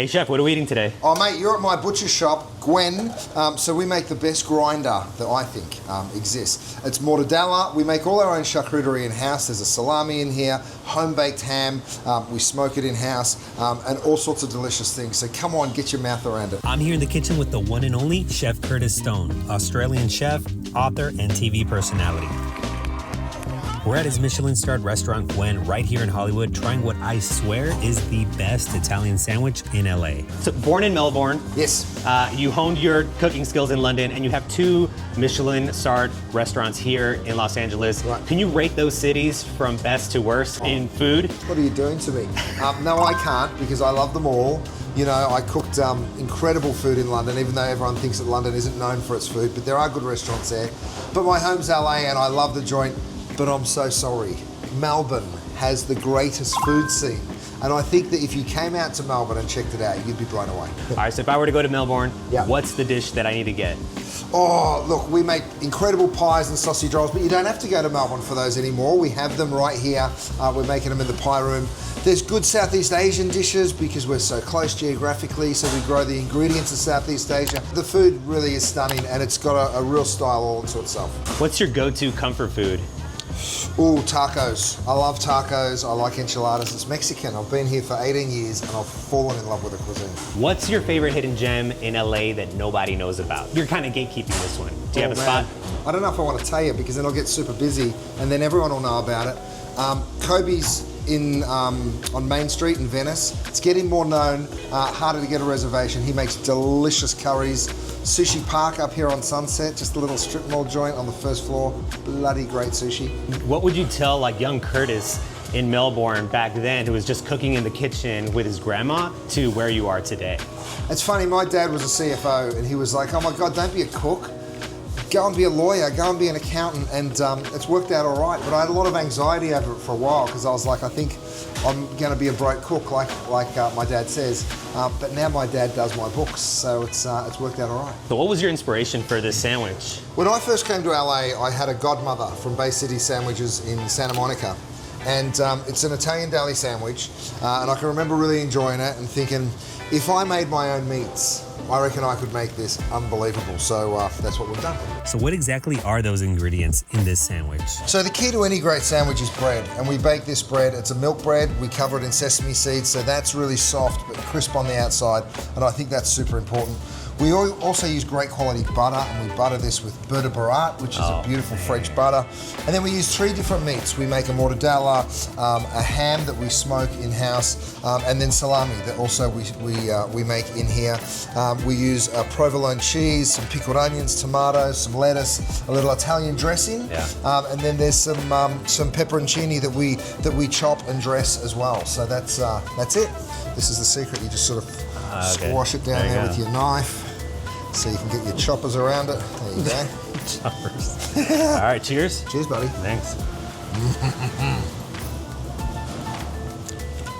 Hey chef, what are we eating today? Oh mate, you're at my butcher shop, Gwen. So we make the best grinder that I think exists. It's mortadella. We make all our own charcuterie in-house. There's a salami in here, home-baked ham. We smoke it in-house, and all sorts of delicious things. So come on, get your mouth around it. I'm here in the kitchen with the one and only Chef Curtis Stone, Australian chef, author, and TV personality. We're at his Michelin-starred restaurant, Gwen, right here in Hollywood, trying what I swear is the best Italian sandwich in LA. So born in Melbourne. Yes. You honed your cooking skills in London, and you have 2 Michelin-starred restaurants here in Los Angeles. Right. Can you rate those cities from best to worst in food? What are you doing to me? No, I can't, because I love them all. You know, I cooked incredible food in London, even though everyone thinks that London isn't known for its food, but there are good restaurants there. But my home's LA, and I love the joint. But I'm so sorry. Melbourne has the greatest food scene. And I think that if you came out to Melbourne and checked it out, you'd be blown away. All right, so if I were to go to Melbourne, Yeah. what's the dish that I need to get? Oh, look, we make incredible pies and sausage rolls, but you don't have to go to Melbourne for those anymore. We have them right here. We're making them in the pie room. There's good Southeast Asian dishes because we're so close geographically, so we grow the ingredients of Southeast Asia. The food really is stunning, and it's got a real style all to itself. What's your go-to comfort food? Ooh, tacos. I love tacos. I like enchiladas. It's Mexican. I've been here for 18 years and I've fallen in love with the cuisine. What's your favorite hidden gem in LA that nobody knows about? You're kind of gatekeeping this one. Do you have a spot? I don't know if I want to tell you because then I'll get super busy and then everyone will know about it. Kobe's on Main Street in Venice. It's getting more known, harder to get a reservation. He makes delicious curries. Sushi Park up here on Sunset, just a little strip mall joint on the first floor. Bloody great sushi. What would you tell like young Curtis in Melbourne back then who was just cooking in the kitchen with his grandma to where you are today? It's funny, my dad was a CFO and he was like, oh my God, don't be a cook. Go and be a lawyer, go and be an accountant, and it's worked out all right. But I had a lot of anxiety over it for a while because I was like, I think I'm going to be a broke cook, like my dad says. But now my dad does my books, so it's worked out all right. So what was your inspiration for this sandwich? When I first came to LA, I had a godmother from Bay City Sandwiches in Santa Monica. And it's an Italian deli sandwich, and I can remember really enjoying it and thinking, if I made my own meats, I reckon I could make this unbelievable. So that's what we've done. So what exactly are those ingredients in this sandwich? So the key to any great sandwich is bread, and we bake this bread. It's a milk bread. We cover it in sesame seeds, so that's really soft but crisp on the outside, and I think that's super important. We also use great quality butter, and we butter this with beurre de barat, which is a beautiful French butter. And then we use 3 different meats. We make a mortadella, a ham that we smoke in-house, and then salami that also we make in here. We use provolone cheese, some pickled onions, tomatoes, some lettuce, a little Italian dressing, and then there's some pepperoncini that we chop and dress as well. So that's it. This is the secret. You just sort of squash it down there with your knife. So you can get your choppers around it. There you go. Choppers. All right, cheers. Cheers, buddy. Thanks.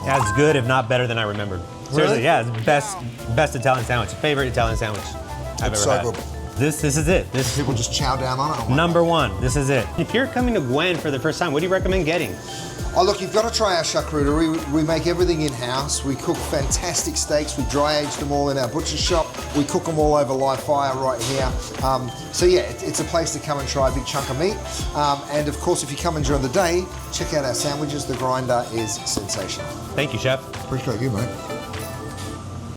As good, if not better than I remembered. Seriously, Really? yeah, it's best Italian sandwich. Favorite Italian sandwich I've It's ever so had. good. This is it. This People just chow down on it. Oh my number 1. This is it. If you're coming to Gwen for the first time, what do you recommend getting? Oh look, you've got to try our charcuterie. We make everything in-house. We cook fantastic steaks. We dry age them all in our butcher shop. We cook them all over live fire right here. So yeah, it's a place to come and try a big chunk of meat. And of course, if you come in during the day, check out our sandwiches. The grinder is sensational. Thank you, chef. Appreciate you, mate.